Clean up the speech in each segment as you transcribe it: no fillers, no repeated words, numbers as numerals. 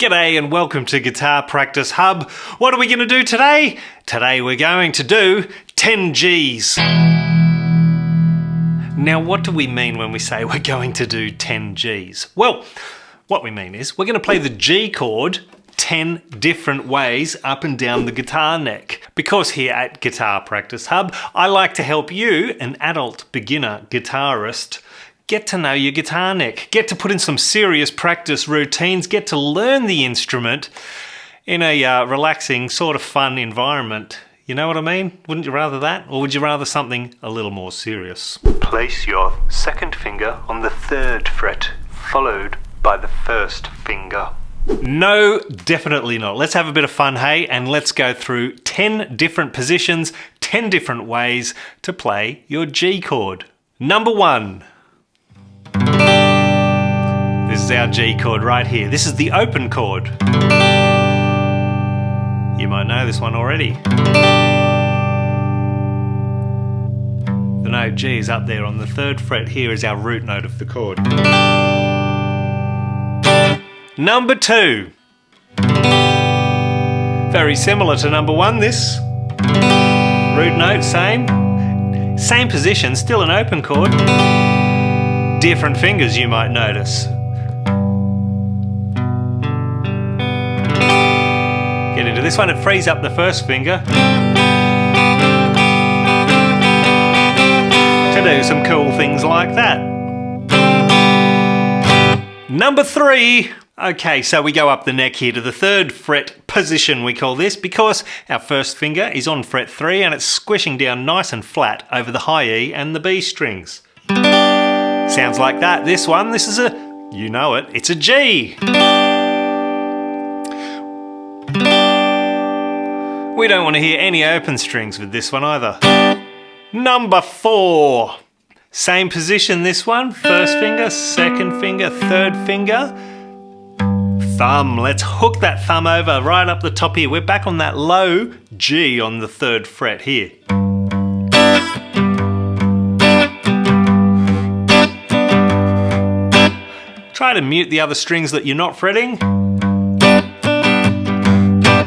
G'day and welcome to Guitar Practice Hub. What are we going to do today? Today we're going to do 10 Gs. Now what do we mean when we say we're going to do 10 Gs? Well, what we mean is we're going to play the G chord 10 different ways up and down the guitar neck. Because here at Guitar Practice Hub, I like to help you, an adult beginner guitarist, get to know your guitar neck, get to put in some serious practice routines, get to learn the instrument in a relaxing, sort of fun environment. You know what I mean? Wouldn't you rather that? Or would you rather something a little more serious? Place your second finger on the 3rd fret, followed by the 1st finger. No, definitely not. Let's have a bit of fun, hey, and let's go through 10 different positions, 10 different ways to play your G chord. Number 1. This is our G chord right here. This is the open chord. You might know this one already. The note G is up there on the 3rd fret. Here is our root note of the chord. Number 2. Very similar to number 1, this. Root note, same. Same position, still an open chord. Different fingers, you might notice. Get into this one, it frees up the 1st finger to do some cool things like that. Number 3. Okay, so we go up the neck here to the 3rd fret position, we call this, because our 1st finger is on fret 3 and it's squishing down nice and flat over the high E and the B strings. Sounds like that. This one, this is you know it, it's a G. We don't want to hear any open strings with this one either. Number 4. Same position, this one. 1st finger, 2nd finger, 3rd finger. Thumb. Let's hook that thumb over right up the top here. We're back on that low G on the 3rd fret here. Try to mute the other strings that you're not fretting,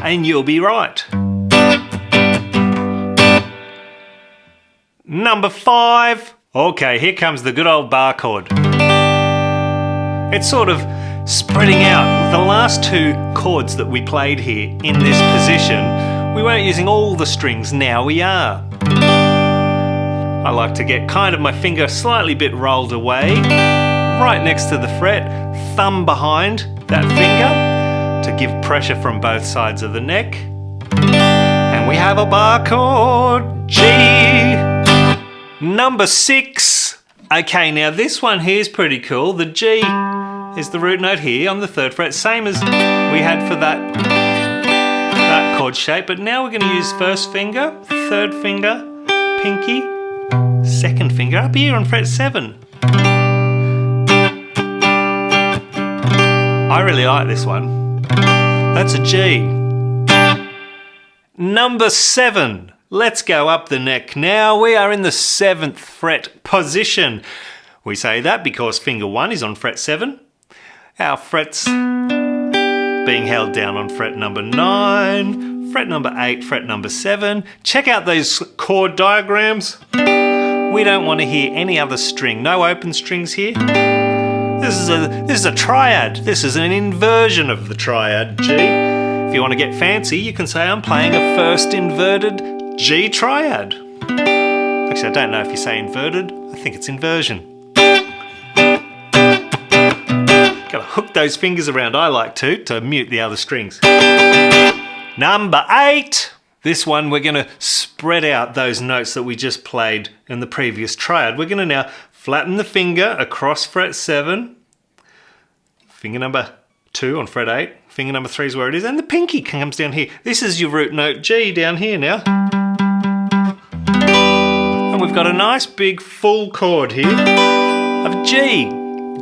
and you'll be right. Number 5. Okay, here comes the good old bar chord. It's sort of spreading out. The last 2 chords that we played here in this position, we weren't using all the strings, now we are. I like to get kind of my finger slightly bit rolled away, right next to the fret, thumb behind that finger to give pressure from both sides of the neck. And we have a bar chord, G. Number 6. Okay, now this one here is pretty cool. The G is the root note here on the 3rd fret, same as we had for that chord shape, but now we're going to use 1st finger, 3rd finger, pinky, 2nd finger up here on fret 7. I really like this one. That's a G. Number 7. Let's go up the neck now. We are in the 7th fret position. We say that because finger 1 is on fret 7. Our frets being held down on fret number 9, fret number 8, fret number 7. Check out those chord diagrams. We don't want to hear any other string. No open strings here. This is a triad. This is an inversion of the triad G. If you want to get fancy, you can say I'm playing a 1st inverted G triad. Actually, I don't know if you say inverted. I think it's inversion. Gotta hook those fingers around, I like to mute the other strings. Number 8. This one, we're gonna spread out those notes that we just played in the previous triad. We're gonna now flatten the finger across fret 7. Finger number 2 on fret 8. Finger number 3 is where it is. And the pinky comes down here. This is your root note G down here now. And we've got a nice big full chord here of G.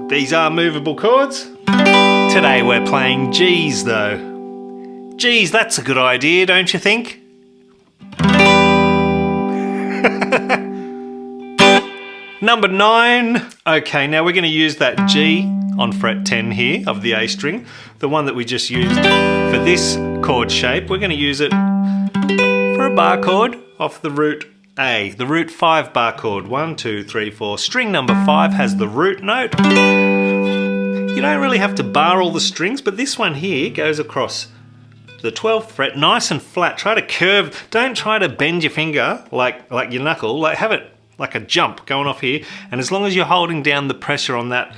These are movable chords. Today we're playing Gs though. Gs, that's a good idea, don't you think? Number 9. Okay, now we're going to use that G on fret 10 here of the A string, the one that we just used for this chord shape. We're going to use it for a bar chord off the root A, the root 5 bar chord. 1, 2, 3, 4. String number 5 has the root note. You don't really have to bar all the strings, but this one here goes across the 12th fret, nice and flat. Try to curve, don't try to bend your finger like your knuckle, like have it like a jump going off here, and as long as you're holding down the pressure on that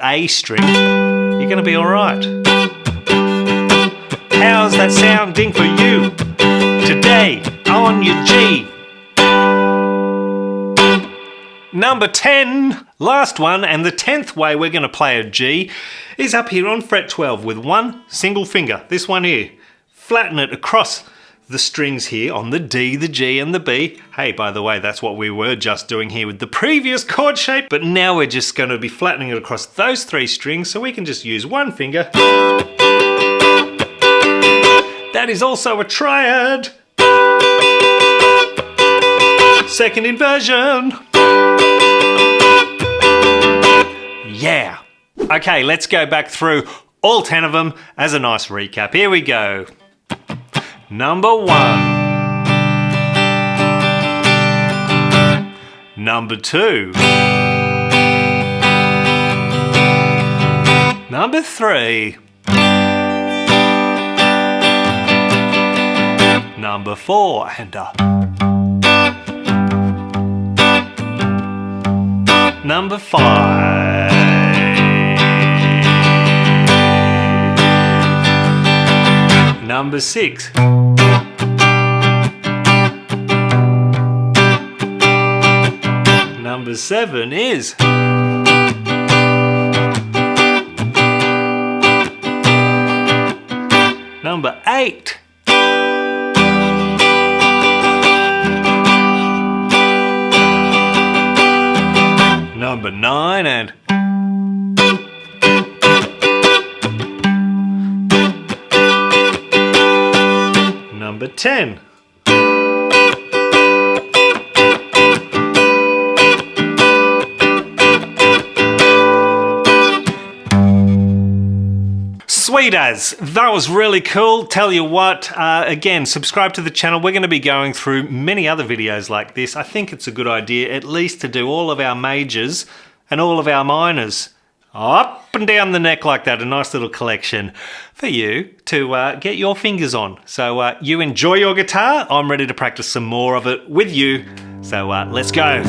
A string, you're going to be alright. How's that sounding for you today on your G? Number 10, last one, and the 10th way we're going to play a G is up here on fret 12 with one single finger, this one here. Flatten it across the strings here on the D, the G and the B. Hey, by the way, that's what we were just doing here with the previous chord shape, but now we're just going to be flattening it across those 3 strings, so we can just use one finger. That is also a triad. Second inversion. Yeah. Okay, let's go back through all 10 of them as a nice recap. Here we go. Number 1. Number 2. Number 3. Number 4 and Number 5. Number 6. Number 7 is number 8. Number 9 and number 10. Sweet as, that was really cool. Tell you what, again, subscribe to the channel. We're going to be going through many other videos like this. I think it's a good idea at least to do all of our majors and all of our minors up and down the neck like that. A nice little collection for you to get your fingers on. So you enjoy your guitar. I'm ready to practice some more of it with you. So let's go.